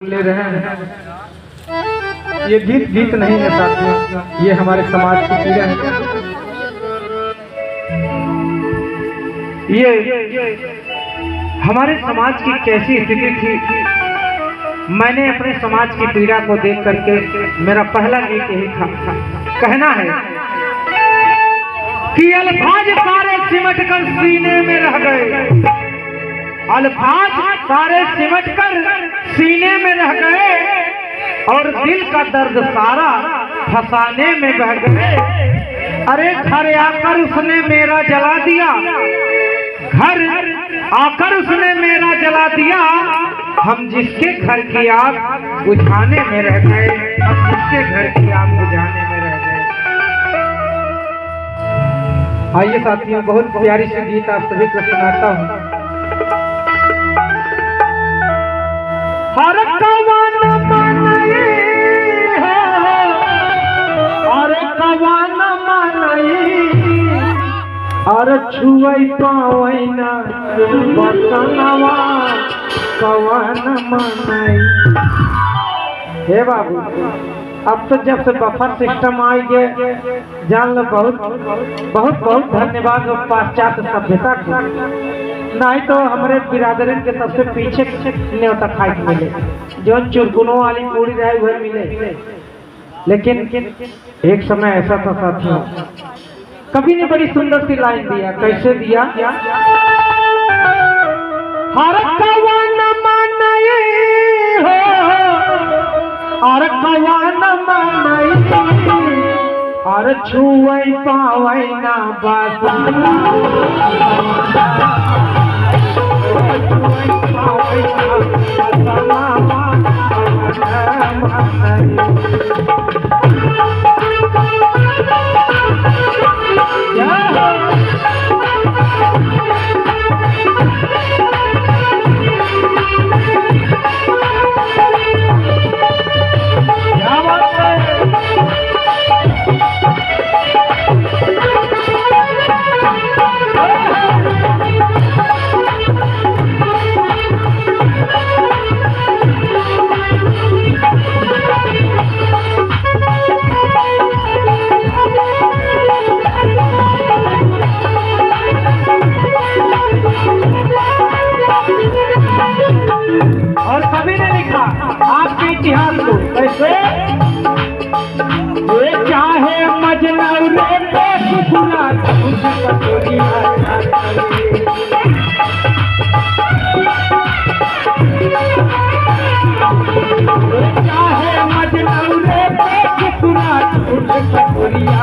ले रहे हैं। ये गीत नहीं है साथियों, ये हमारे समाज की पीड़ा है। ये हमारे समाज की कैसी स्थिति थी। मैंने अपने समाज की पीड़ा को देख करके मेरा पहला गीत यही था। कहना है कि अल्फाज सारे सिमट कर सीने में रह गए, अल्फाज सारे सिमट कर सीने में रह गए और दिल का दर्द सारा फसाने में बह गए। अरे घर आकर उसने मेरा जला दिया, घर आकर उसने मेरा जला दिया। हम जिसके घर की आग बुझाने में रह गए, हम जिसके घर की आग बुझाने में रह गए। आइए साथियों, बहुत प्यारी सी गीत आप सभी को सुनाता हूँ। हर कवन मनई हो, हर कवन मनई, हर छुई पावई ना बसनवा कवन मनई। हे बाबू, अब तो जब से बफर सिस्टम आई गए, जान लो बहुत बहुत बहुत धन्यवाद पाश्चात्य सभ्यता को। नहीं तो हमारे बिरादरन के सबसे पीछे न्योता खाए मिले, जो चुरकुनों वाली पूरी रहे वह मिले। लेकिन एक समय ऐसा था साथियों, कभी ने बड़ी सुंदर सी लाइन दिया। कैसे दिया? हर कवन मनई हो, हर कवन मनई, हर छुई पावई ना बसनवा और कभी ने लिखा आपके इतिहास को कैसे? ये चाहे मजनू रे बेसुरा चाहे मजनू रे बेसुरा कटोरिया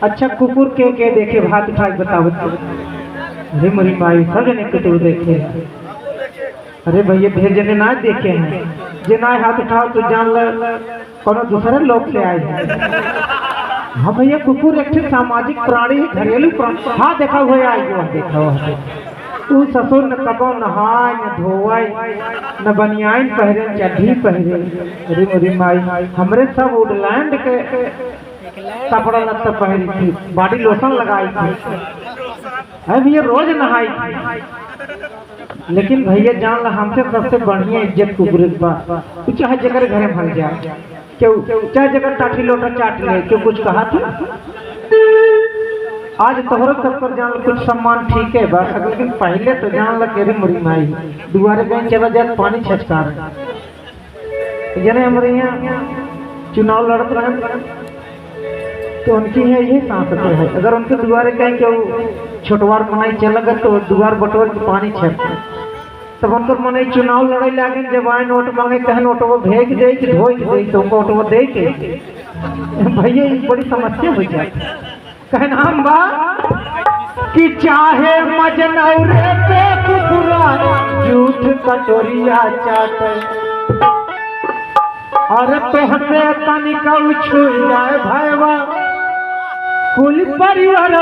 अच्छा कुकुर के देखे भात उठा बताओ। अरे मरी माई सब जने कुकुर देखे। अरे भैया ढेर जने ना देखे हैं, जे ना हाथ उठाओ तो जान ल कोनो दूसरे लोग से आए हैं। हाँ भैया, कुकुर एक सामाजिक प्राणी है, घरेलू प्राणी। हाँ देखा हुआ आई हुआ, देखा हुआ तू ससुर न कबो नहाय न धोवाई न बनियान पहरे चड्ढी पहरे। अरे मरी माई हमरे सब वुडलैंड के कपड़ा लत्ता पहनी थी, बॉडी लोशन लगाई थी। अरे भैया रोज नहाई थी। लेकिन भैया जान ला हमसे सबसे बढ़िया इज्जत कुकुर बा। तू चाहे जगह घरे भर जाए, क्यों चाहे जगह टाठी लोटा चाट ले, क्यों कुछ कहा था? आज तोहरो सब पर जान कुछ सम्मान ठीक है बा, लेकिन पहले तो जान ला केरी मुरी माई दुआरे गए चला जाए पानी छचकार। जने हमारे यहाँ चुनाव लड़त रहे तो उनकी है ये सांसद है। अगर उनके दुआरे कहें कि छोटवार मनाई चल गए तो दुआर बटोर के पानी छप, तब उनको मनाई चुनाव लड़ाई लागे, जब आए नोट मांगे कहे नोटवा भेज दे कि धोई दे, तो उनको नोटवा दे के भैया बड़ी समस्या हो जाए। कहना हम बा कि चाहे मजनू रे बेसुरा झूठ कटोरिया चाटे, और तोहसे तनिका छुई जाए भैया कुल परिवार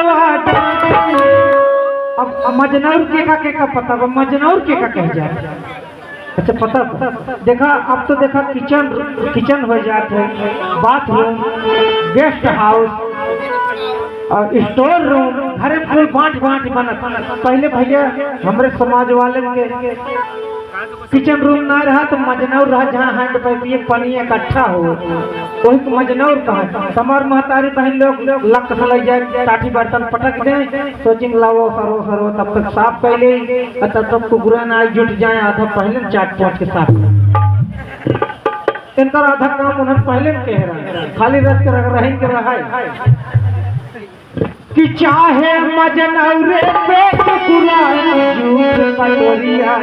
अब मजनौर के का पता बा, मजनौर के का कह जाए। अच्छा पता देखा, अब तो देखा किचन हो जाते है, बाथरूम, गेस्ट हाउस और स्टोर रूम, हर फुल बांट बनत। पहले भैया हमारे समाज वाले के किचन रूम ना रहा तो मजनौर रहा, जहाँ हैंड पाइप पानी इकट्ठा हो वही तो मजनौर कहा। हमार महतारी बहन लोग लक लग जाए, टाटी बर्तन पटक दे, सोचिंग लाओ सरो तब तक साफ पहले, तब तक कुकुरा ना जुट जाए, आधा पहले चाट के साफ इनका आधा काम उन्हें पहले कह रहा, खाली रस के रही के रहा कि चाहे मजनौरे पे कुकुरा झूठ पटोरिया,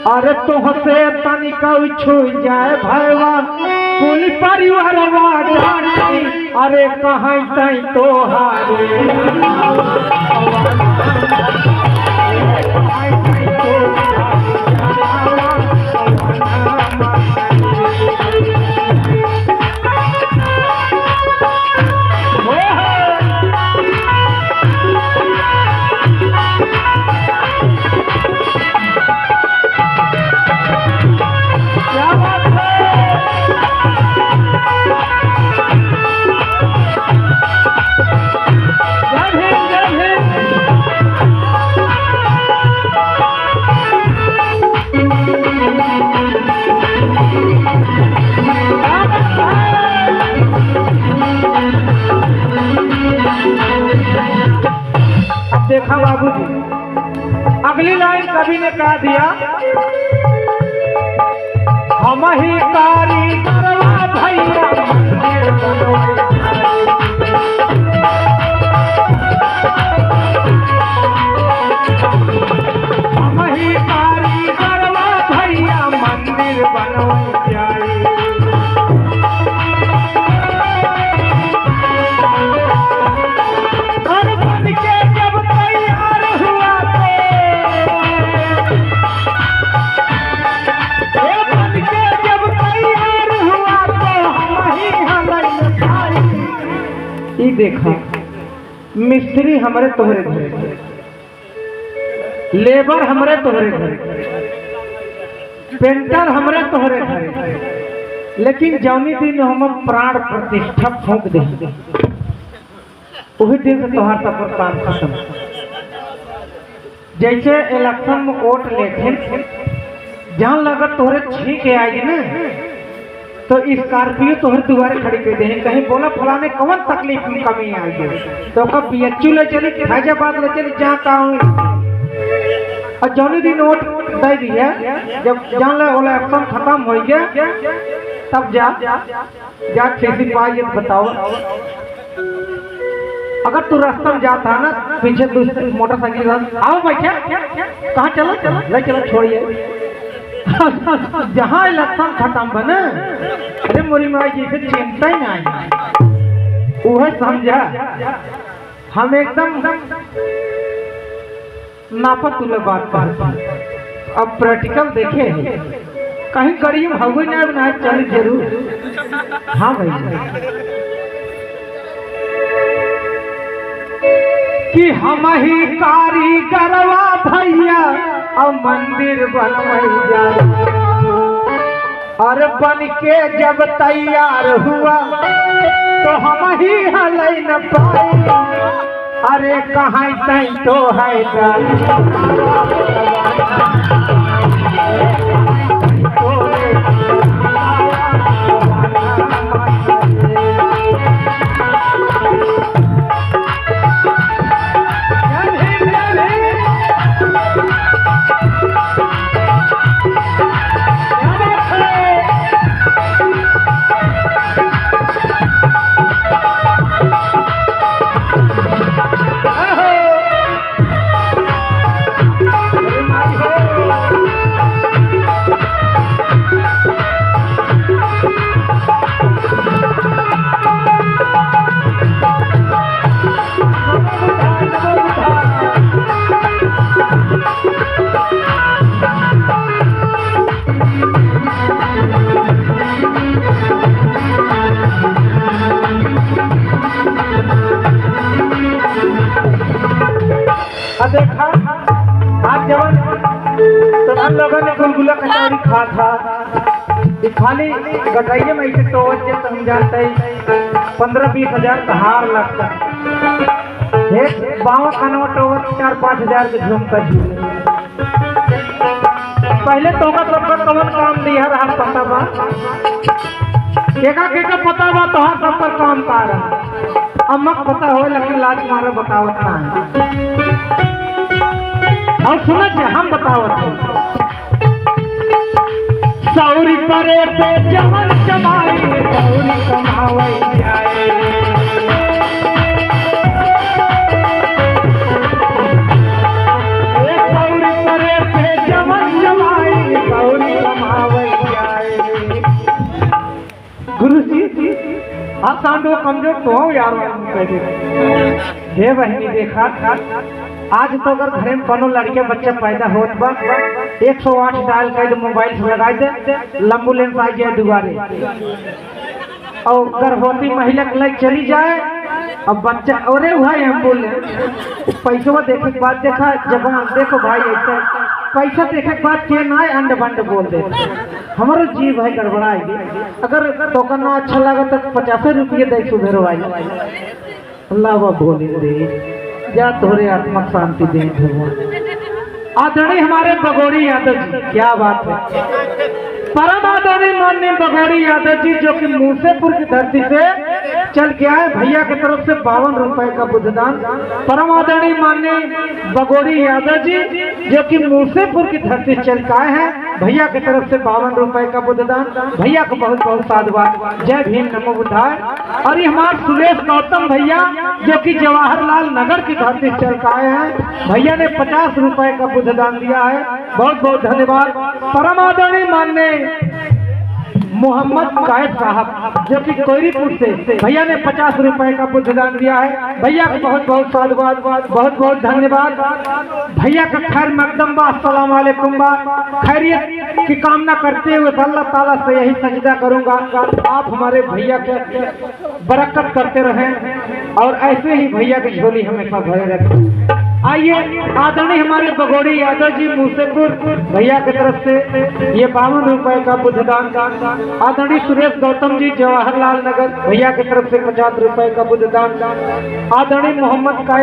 अरे तुहसे तनिका छू जाए भैया कुल परिवारवा जानी, अरे कहाँ तई तोहारे देखा बाबूजी, अगली लाइन कवि ने कहा दिया, हम ही कारीगरवा भैया हम ही कारीगरवा भैया मंदिर बनवा जाए। देखा मिस्त्री हमारे तोहरे घरे, लेबर हमारे तोहरे घरे, पेंटर हमारे तोहरे घरे, लेकिन जौनी दिन हम प्राण प्रतिष्ठा फूंक दे वही दिन से तोहार सब काम खत्म। जैसे इलेक्शन में वोट लेते जहाँ लगत तोहरे छींक आएगी ना तो स्कॉर्पियो तोहर दुआरे खड़ी कर दे, कहीं बोला फलाने कौन तकलीफ में कमी आएगी तो कब बीएचयू ले चली, फैजाबाद ले चली, जहाँ कहा। और जौनी दिन वोट दे दिया, जब जान वाला एक्शन खत्म हो गया तब जा खेती पाई बताओ। अगर तू रास्ता में जाता ना, पीछे दूसरी मोटरसाइकिल आओ बैठे, कहाँ चलो ले चलो छोड़िए, जहाँ इलेक्शन खत्म बने, अरे मोरी माई जी से चिंता ही नहीं, वह समझा हम एकदम नापत तुले बात कर। अब प्रैक्टिकल देखे कहीं करीब हुए ना बनाए चल जरूर। हाँ भाई कि हम ही कारीगरवा भैया और मंदिर बनवाई जाए, और बन के जब तैयार हुआ तो हम ही हल न पाए, अरे कहाँ तई तो है हो आज जब तो हम लोगों ने गुलगुला कचौड़ी खा था ये खाली गटाइए में इसे तो हम जानते 15-20 हजार का हार लगता एक बावा कनवा टोवर 4-5 हजार के झुमका झूले पहले तो कौन काम दिया रहा पता बा केका पता बा तो सब पर काम का रहा अब मत पता हो लेकिन लाज मारा बतावत ना और सुना हम बतावत सौरी परे पे जमन जमाई सौरी कमावई जाए सौरी परे पे जमन जमाई सौरी कमावई जाए गुरु जी आप सांडो कमजोर तो हो यार हे बहनी देखा आज तो अगर घर में बनो लड़के बच्चे पैदा होत बा 108 डायल कर मोबाइल से लगा दे एम्बुलेंस आ जाए दुआरे और गर्भवती महिला के लिए चली जाए अब बच्चा अरे भाई एम्बुलेंस पैसा देखे के बाद देखा जवान देखो भाई ऐसे पैसा देखे के बाद के ना अंड बंड बोल दे हमारो जीव है गड़बड़ाएगी अगर टोकन ना अच्छा लगा तो 50 रुपये दे सुधर भाई अल्लाह बोले रे या तोरे आत्मा शांति दे भगवान आदरणीय हमारे बगोरी यादव जी क्या बात है परम आदरणीय माननीय बगोरी यादव जी जो कि मूसेपुर की धरती से चल के आए भैया की तरफ से 52 रुपए का बुद्धदान परम आदरणीय माननीय बगोरी यादव जी जो कि मूसेपुर की धरती से चल के आए हैं भैया की तरफ से 52 रुपए का बुद्धदान भैया को बहुत बहुत साधुवाद जय भीम नमो बुद्धाय और ये हमारे सुरेश गौतम भैया जो कि जवाहरलाल नगर की धरती से चल के आए हैं भैया ने 50 रुपए का बुद्धदान दिया है बहुत बहुत धन्यवाद परम आदरणीय माननीय मोहम्मद कायद साहब जो कि कोयरीपुर से भैया ने 50 रुपए का बुद्धदान दिया है भैया को बहुत बहुत साधुवाद बहुत बहुत धन्यवाद भैया का खैर मकदम बा अस्सलाम वालेकुम बा खैरियत की कामना करते हुए अल्लाह ताला से यही सजदा करूंगा आप हमारे भैया के बरकत करते रहें और ऐसे ही भैया की झोली हमेशा भरे रखें आइए आदरणीय हमारे बगोरी यादव जी मूसेपुर भैया की तरफ से ये 52 रुपए का बुद्धदान आदरणीय सुरेश गौतम जी जवाहरलाल नगर भैया की तरफ से 50 रुपए का बुद्धदान आदरणीय मोहम्मद